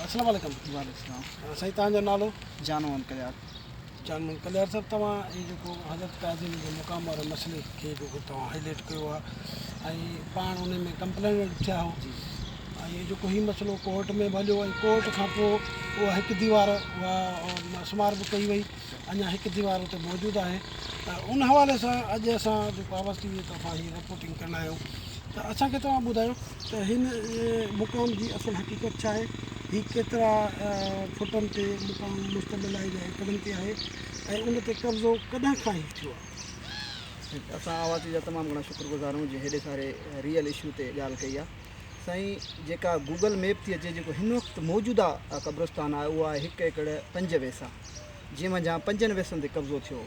अस्सलाम वालेकुम। वालेकुम साईं तव्हांजो नालो? जानवन कल्याण। जानमन कल्याण साहब, तव्हां ये जेको हज़रत काज़ी जो मुक़ाम वारे मसइले खे जेको तव्हां हाईलाइट कयो आहे ऐं पाण उन में कंप्लेन थिया हो जी ऐं ये जेको हीउ मसइलो कोर्ट में हलियो ऐं कोर्ट खां पोइ उहा हिकु दीवार उहा सुमार बि कई वई, अञा हिकु दीवार उते मौजूदु आहे। त उन हवाले सां अॼु असां जेको आवाज़ टीवीअ तरफ़ां हीअ रिपोर्टिंग कंदा आहियूं। त असांखे तव्हां ॿुधायो त हिन मुक़ाम जी असुलु हक़ीक़त छा आहे, हीअ केतिरा फुटनि ते मुक़ाम मुश्तमिल आहे या एकड़नि ते आहे ऐं उन ते कब्ज़ो कॾहिं खां ई थियो आहे। असां आवाज़ जा तमामु घणा शुक्रगुज़ार आहियूं जंहिं हेॾे सारे रियल इशू ते ॻाल्हि कई आहे। साईं जेका गूगल मैप थी अचे, जेको हिन वक़्तु मौजूदा क़ब्रस्तान आहे उहा आहे 1 एकड़ 5 वेसा, जंहिं मंझां 5 वेसनि ते कब्ज़ो थियो।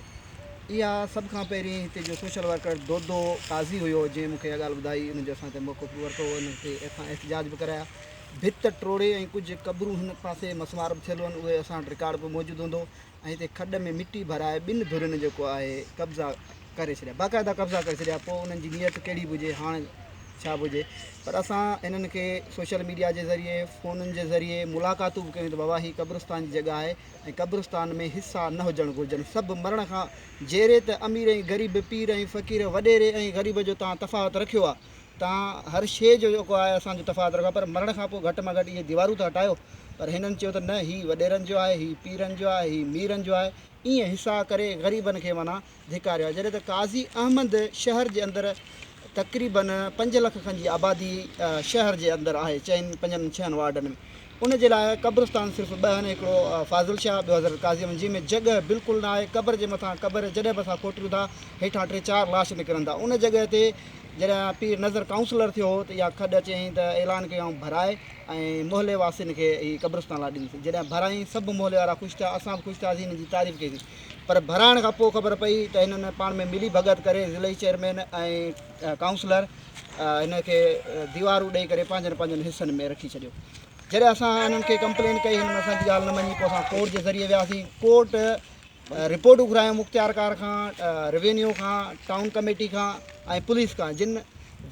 इहा सभ खां पहिरीं हिते जो सोशल वर्कर दोदो काज़ी हुयो जंहिं मूंखे इहा ॻाल्हि ॿुधाई, उनजो असां ते मौक़ो बि वरितो, उनखे असां एहतजाज बि कराया। भित टोड़े ऐं कुझु क़बरूं हिन पासे मसवार बि थियल आहिनि, उहे असां वटि रिकॉर्ड बि मौजूदु हूंदो। ऐं हिते खॾ में मिटी भराए 2 धुरनि जेको आहे कब्ज़ा करे छॾिया, बाक़ाइदा कब्ज़ा करे छॾिया। पोइ उन्हनि जी नियत कहिड़ी बि हुजे, हाणे छा बि हुजे, पर असां हिननि खे सोशल मीडिया जे ज़रिए, फ़ोननि जे ज़रिए मुलाक़ातूं बि कयूं त बाबा हीअ क़ब्रस्तान जी जॻह आहे ऐं क़ब्रस्तान में हिसा न हुजणु घुरिजनि। सभु मरण खां जहिड़े त अमीर ऐं ग़रीब, पीर ऐं फ़क़ीर, वॾेरे ऐं ग़रीब जो तव्हां तफ़ावत रखियो आहे, तव्हां हर शइ जो जेको आहे असांजो तफ़ावत रखो, पर मरण खां पोइ घटि में घटि इहे दीवारूं त हटायो। पर हिननि चयो त न, हीअ वॾेरनि जो आहे, हीअ पीरनि जो आहे, हीअ मीरनि जो आहे, ईअं हिसा करे ग़रीबनि खे माना धिकारियो आहे। जॾहिं त काज़ी अहमद शहर जे अंदरि तक़रीबन 5 लख खनि जी आबादी शहर जे अंदरि आहे, 4-5-6 वार्डनि में। उन जे लाइ क़ब्रस्तान सिर्फ़ु 2 आहिनि, हिकिड़ो फ़ाज़िल शाह, ॿियो हज़रत काज़ी अहमद, जंहिंमें जॻह बिल्कुलु न आहे। क़ब्र जे मथां क़ब्र जॾहिं बि असां खोटियूं था, हेठां 3-4 लाश निकिरनि था। उन जॻह ते जॾहिं पीर नज़र काउंसलर थियो हो त इहा खॾ चयईं त ऐलान कयूं भराए ऐं मोहल्ले वासियुनि खे हीअ क़ब्रस्तान लाइ ॾींदीसीं। जॾहिं भराई सभु मोहल्ले वारा ख़ुशि थिया, असां बि ख़ुशि थियासीं, हिन जी तारीफ़ कईसीं। पर भराइण खां पोइ ख़बर पई त हिननि पाण में मिली भगत करे ज़िले चेयरमैन ऐं काउंसलर हिन खे दीवारूं ॾेई करे पंहिंजनि हिसनि में रखी छॾियो। जॾहिं असां हिननि खे कंप्लेन कई, हिननि असांजी ॻाल्हि न मञी, पोइ असां कोर्ट जे ज़रिए वियासीं। कोर्ट रिपोर्टूं घुरायूं मुख़्तियारकार खां, रेवेन्यू खां, टाउन कमेटी खां ऐं पुलिस खां, जिन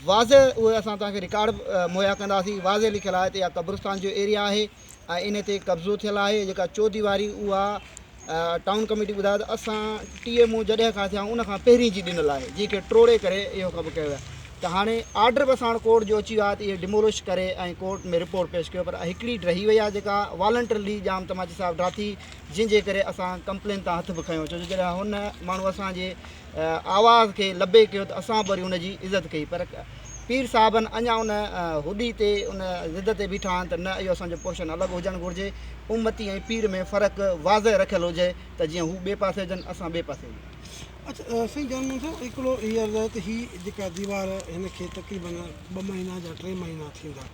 वाज़े उहे असां तव्हांखे रिकॉर्ड मुहैया कंदासीं। वाज़े लिखियलु आहे त इहा क़ब्रस्तान जो एरिया आहे ऐं इन ते कब्ज़ो थियल आहे। जेका चौदीवारी उहा टाउन कमेटी ॿुधायो त असां TMO जॾहिं खां थिया उन खां पहिरीं जी ॾिनल आहे, जंहिंखे टोड़े करे इहो कमु कयो आहे। त हाणे आर्डर बि असां कोर्ट जो अची वियो आहे त इहे डिमोलिश करे ऐं कोर्ट में रिपोर्ट पेश कयो, पर हिकिड़ी रही वई आहे जेका वॉलंटरली जाम तमाची साहिबु ड्राथी, जंहिंजे करे असां कंप्लेन तां हथ बि खयो। छो जो जॾहिं हुन माण्हू असांजे आवाज़ खे लबे कयो त असां वरी हुनजी इज़त कई। पर पीर साहिबनि अञा उन हुडी ते, उन ज़िद ते बीठा आहिनि त न, इहो असांजो पोर्शन अलॻि हुजणु घुरिजे। उम्मती ऐं पीर में फ़र्क़ु वाज़े रखियलु हुजे त जीअं हू ॿिए पासे हुजनि, असां ॿिए पासे हुजूं। अच्छा साईं जानमन साहब, हिकिड़ो हीअ अर्ज़ु आहे त हीअ जेका दीवार हिन खे तक़रीबन 2 महीना या 3 महीना थींदा,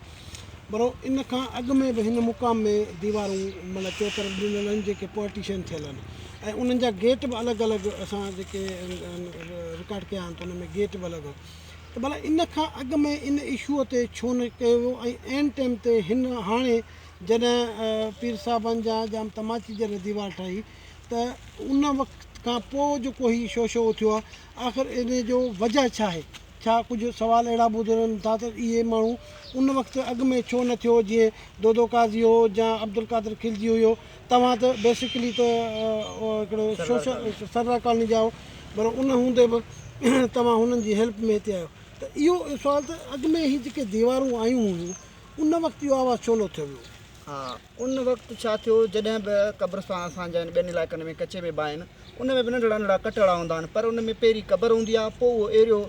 पर इन खां अॻु में बि हिन मुक़ाम में दीवारूं मतिलबु चौतरफ़ ॾिनल आहिनि, जेके पार्टीशन थियल आहिनि ऐं उन्हनि जा गेट बि अलॻि अलॻि असां जेके रिकॉर्ड कया आहिनि त उन में गेट बि अलॻि। त भला इन खां अॻु में इन इशूअ ते छो न कयो वियो ऐं एन टाइम ते हिन हाणे जॾहिं पीर साहिबनि जा जाम तमाची जॾहिं दीवार ठाही त उन वक़्त खां पोइ जेको हीउ शो थियो आहे, आख़िर इन जो वजह छा आहे? छा कुझु सवाल अहिड़ा ॿुधनि था त इहे माण्हू उन वक़्तु अॻु में छो न थियो, जीअं दोदो काज़ी हो या अब्दुल कादिर खिलजी हुयो, तव्हां त बेसिकली त हिकिड़ो सोशल सरदार कॉलोनी जा हो, पर उन हूंदे बि तव्हां हुननि जी हेल्प में हिते आहियो। त इहो सुवाल त अॻु में हीअ जेके दीवारूं आयूं हुयूं उन वक़्तु इहो आवाज़ु छो न थियो वियो? हा, उन वक़्तु छा थियो, जॾहिं बि क़ब्रस्तान असांजा आहिनि 2 इलाइक़नि में, कचे में बि आहिनि, उन में बि नंढड़ा नंढड़ा कटड़ा हूंदा आहिनि, पर उन में पहिरीं क़बर हूंदी आहे, पोइ उहो एरियो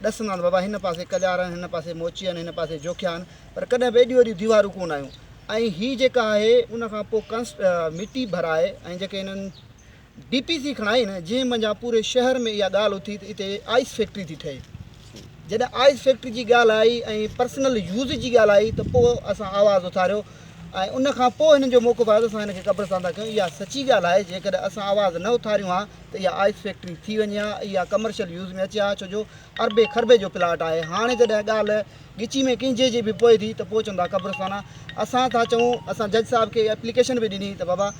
ॾसंदा आहिनि बाबा हिन पासे कल्यार आहिनि, हिन पासे मोची आहिनि, हिन पासे जोखिया आहिनि, पर कॾहिं बि एॾियूं वॾियूं दीवारूं कोन आयूं। ऐं हीअ जेका आहे उन खां पोइ मिटी भराए ऐं जेके हिननि DPC खणाई न, जंहिं मंझां पूरे शहर में इहा ॻाल्हि उथी त हिते आइस फैक्ट्री थी ठहे। जॾहिं आइस फैक्ट्री जी ॻाल्हि आई ऐं पर्सनल यूज़ जी ॻाल्हि आई त पोइ असां आवाज़ु उथारियो ऐं उन खां पोइ हिननि जो मौक़ो पायो त असां हिन खे क़ब्रस्तान था कयूं। इहा सची ॻाल्हि आहे, जेकॾहिं असां आवाज़ु न उथारियूं हा त इहा आइस फैक्ट्री थी वञे हा, इहा कमर्शियल यूज़ में अचे हा, छो जो अरबे खरबे जो प्लाट आहे। हाणे जॾहिं ॻाल्हि ॻिची में कंहिंजे जी बि पोइ थी त पोइ चवंदा क़ब्रस्तान आहे। असां था चऊं, असां जज साहिब खे एप्लीकेशन बि ॾिनी त बाबा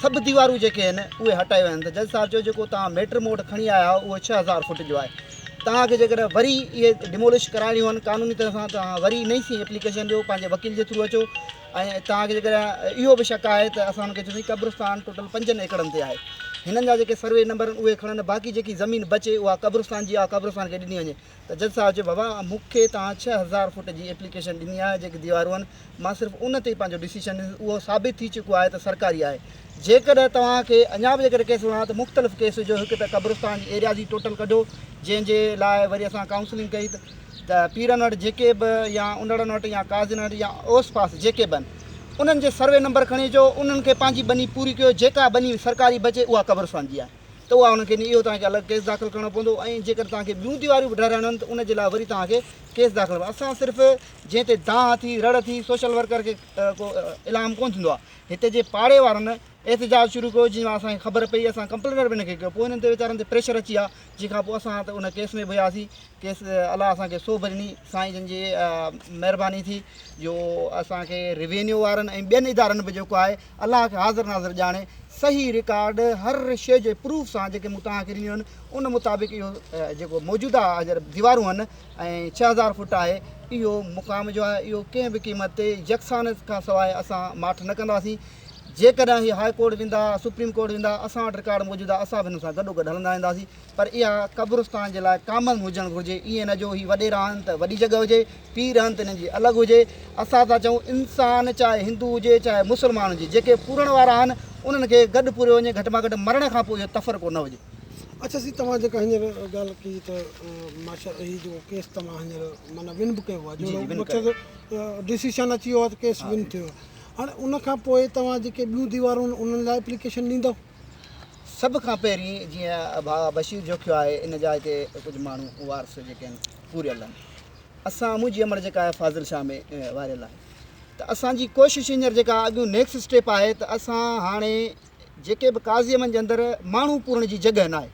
सभु दीवारूं जेके आहिनि उहे हटायूं आहिनि। त जज साहिब चयो जेको तव्हां मेट्र मोड खणी आया आहियो उहो 6000 फुट जो आहे तव्हांखे जेकॾहिं वरी इहे डिमोलिश कराइणियूं आहिनि क़ानूनी तरह सां तव्हां वरी नई सी एप्लीकेशन ॾियो पंहिंजे वकील जे थ्रू अचो। ऐं तव्हांखे जेकॾहिं इहो बि शक आहे त असां हुनखे चयोसीं क़ब्रिस्तान टोटल 5 एकड़नि ते आहे, हिननि जा जेके सर्वे नंबर आहिनि उहे खणनि, बाक़ी जेकी ज़मीन बचे उहा क़ब्रिस्तान जी आहे, क़ब्रिस्तान खे ॾिनी वञे। त जज साहिब चयो बाबा मूंखे तव्हां 6000 फुट जी एप्लीकेशन ॾिनी आहे, जेकी दीवारूं आहिनि मां सिर्फ़ु उन ते पंहिंजो डिसीशन ॾिनो, उहो साबित थी चुको आहे त सरकारी आहे। जेकॾहिं तव्हांखे अञा बि जेकॾहिं केस वणा त मुख़्तलिफ़ केस जो हिकु त क़ब्रिस्तान जी एरिया जी टोटल कढो, जंहिंजे लाइ वरी असां काउंसलिंग कई त पीरनि वटि जेके बि या उंदड़नि वटि या काज़िन वटि या ओस पास जेके बि आहिनि उन्हनि जे सर्वे नंबर खणी अचो, उन्हनि खे पंहिंजी बनी पूरी कयो, जेका बनी सरकारी बचे उहा क़ब्रिस्तान जी आहे, त उहा उनखे इहो तव्हांखे अलॻि केस दाख़िल करिणो पवंदो। ऐं जेकर तव्हांखे ॿियूं दीवारियूं बि ठाराहिणियूं आहिनि त उनजे लाइ वरी तव्हांखे केस दाख़िल करिणो। असां सिर्फ़ु जंहिं ते दांह थी रड़ थी सोशल वर्कर खे को इलाम कोन थींदो आहे, हिते जे पाड़े वारनि एहतजाज शुरू कयो, जीअं असांखे ख़बर पई असां कंप्लेनर बि हिनखे कयो, पोइ हिननि ते वीचारनि ते प्रेशर अची विया, जंहिंखां पोइ असां त उन केस में बि हुयासीं। केस अलाह असांखे सोभ ॾिनी, साईं जन जी महिरबानी थी जो असांखे रिवेन्यू वारनि ऐं ॿियनि इदारनि बि जेको आहे अलाह खे हाज़िर नाज़िर ॼाणे सही रिकॉर्ड हर शइ जे प्रूफ सां जेके मूं तव्हांखे ॾिनियूं आहिनि उन मुताबिक़ इहो जेको मौजूदा दीवारूं आहिनि ऐं 6000 फुट आहे, इहो मुक़ाम जो आहे, इहो कंहिं बि क़ीमत ते यकसान खां सवाइ असां माठ न कंदासीं। जेकॾहिं हीअ हाई कोर्ट वेंदा, सुप्रीम कोर्ट वेंदा, असां वटि रिकॉर्ड मौजूदु आहे, असां बि हिन सां गॾोगॾु हलंदा वेंदासीं। पर इहा क़ब्रिस्तान जे लाइ कामन हुजणु घुरिजे, ईअं न जो हीअ वॾेरा आहिनि त वॾी जॻह हुजे, पीर आहिनि त हिननि जी अलॻि हुजे। असां था चऊं इंसान चाहे हिंदू हुजे चाहे मुस्लमान हुजे, जेके पूरण वारा आहिनि उन्हनि खे गॾु पूरियो वञे, घटि में घटि मरण खां पोइ इहो तफ़रक़ो न हुजे। अच्छा सी तव्हां जेका हींअर ॻाल्हि कई त माशा हीअ जेको केस तव्हां हींअर माना विन बि कयो आहे, जो मक़सदु डिसीशन अची वियो आहे त केस विन थियो, हाणे उनखां पोइ तव्हां जेके ॿियूं दीवारूं आहिनि उन्हनि लाइ एप्लीकेशन ॾींदव? सभ खां पहिरीं जीअं भाउ बशीर जोखियो आहे, इन जा हिते कुझु माण्हू वारस जेके आहिनि पूरियल आहिनि, असां मुंहिंजी अमर जेका आहे फाज़िल शाह में वारियल आहे, त असांजी कोशिशि हींअर जेका अॻियूं नेक्स्ट स्टेप आहे त असां हाणे जेके बि काज़ियमनि जे अंदरि माण्हू पूरण जी जॻह न आहे,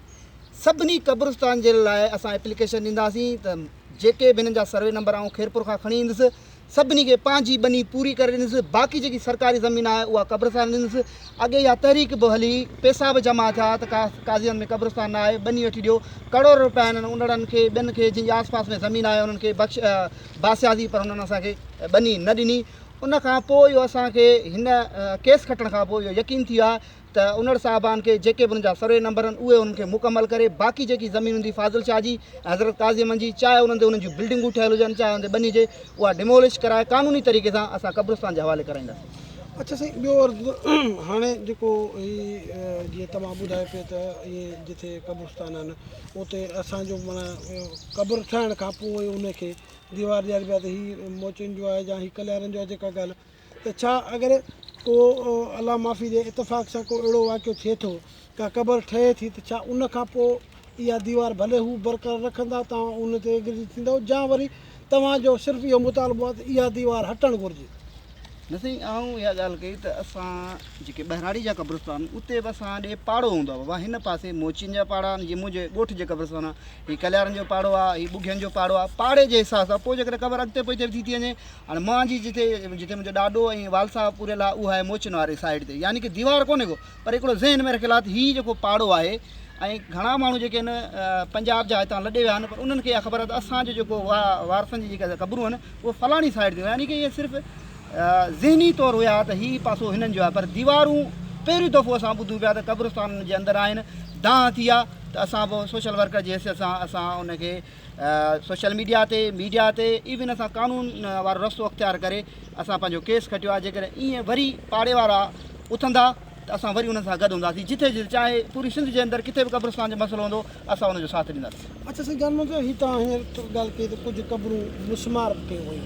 सभिनी क़ब्रिस्तान जे लाइ असां एप्लीकेशन ॾींदासीं त जेके बि हिननि जा सर्वे नंबर आऊं खेरपुर खां खणी ईंदुसि, सभिनी खे पंहिंजी बनी पूरी करे ॾींदुसि, बाक़ी जेकी सरकारी ज़मीन आहे उहा क़ब्रिस्तान ॾींदुसि। अॻे इहा तहरीक बि हली, पैसा बि जमा थिया त काज़ियनि में क़ब्रिस्तान न आहे, बनी वठी ॾियो, करोड़ रुपया हिननि उन्हनि खे ॿियनि खे जंहिंजे आस पास में ज़मीन आहे उन्हनि खे बासियासीं, पर उन्हनि असांखे बनी न ॾिनी। उनखां पोइ इहो असांखे हिन केस खटण खां पोइ इहो यकीन थी वियो आहे त उनड़ साहिबान खे जेके बि उन्हनि जा सर्वे नंबर आहिनि उहे उन्हनि खे मुकमल करे, बाक़ी जेकी ज़मीन हूंदी फाज़िल शाह जी हज़रत काज़िमनि जी, चाहे उन्हनि ते उन्हनि जूं बिल्डिंगूं ठहियल हुजनि, चाहे उन ते बनी हुजे, उहा डिमोलिश कराए क़ानूनी तरीक़े सां असां क़ब्रिस्तान जे हवाले कराईंदासीं। अच्छा साईं, ॿियो अर्ज़ु हाणे जेको हीअ जीअं तव्हां ॿुधाए पिए त इहे जिथे क़ब्रिस्तान आहिनि उते असांजो माना क़ब्र ठहण खां पोइ उनखे दीवार ॾियण पिया त हीअ मोचिन जो आहे या हीअ कल्यारनि जो आहे जेका ॻाल्हि, त छा अगरि को अलाह माफ़ी ॾे इतफ़ाक़ सां को अहिड़ो वाक़ियो थिए थो का क़ब्र ठहे थी, त छा उन खां पोइ इहा दीवार भले हू बरक़रार रखंदा, तव्हां उन ते एग्री थींदव, या वरी तव्हांजो सिर्फ़ु इहो मुतालबो आहे त इहा दीवार हटणु घुरिजे? न साईं, आऊं इहा ॻाल्हि कई त असां जेके ॿहिराड़ी जा क़ब्रिस्तान उते बि असां ॾे पाड़ो हूंदो आहे, बाबा हिन पासे मोचिन जा पाड़ा आहिनि, जीअं मुंहिंजे ॻोठ जे क़ब्रिस्तान आहे, हीअ कल्यारनि जो पाड़ो आहे, हीअ ॿुघियनि जो पाड़ो आहे, पाड़े जे हिसाब सां पोइ जेकॾहिं क़ब्र अॻिते पोइ थी वञे, हाणे मुंहिंजी जिते मुंहिंजो ॾाॾो ऐं वालसा पूरियल आहे उहा आहे मोचिन वारे साइड ते, यानी कि दीवार कोन्हे को, पर हिकिड़ो ज़हन में रखियलु आहे त हीअ जेको पाड़ो आहे। ऐं घणा माण्हू जेके आहिनि पंजाब जा हितां लॾे विया आहिनि, पर उन्हनि खे इहा ख़बर आहे त असांजो जेको वारसनि जी जेका क़ब्रूं आहिनि उहे फलाणी साइड ते, यानी कि इहे सिर्फ़ु ज़हनी तौरु हुया त हीअ पासो हिननि जो आहे, पर दीवारूं पहिरियों दफ़ो असां ॿुधूं पिया त क़ब्रिस्तान जे अंदरि आहिनि, दांह थी आहे, त असां पोइ सोशल वर्कर जी हैसियत सां असां उनखे सोशल मीडिया ते इवन असां कानून वारो रस्तो अख़्तियार करे असां पंहिंजो केस खटियो आहे। जेकॾहिं ईअं वरी पाड़े वारा उथंदा त असां वरी उन्हनि सां गॾु हूंदासीं, जिथे जिथे चाहे पूरी सिंध जे अंदरि किथे बि क़ब्रिस्तान जो मसइलो हूंदो असां उनजो साथ ॾींदासीं। अच्छा साईं, जानवर हीअ तव्हां हींअर ॻाल्हि कई त कुझु क़ब्रूं मुस्मार कयूं हुयूं,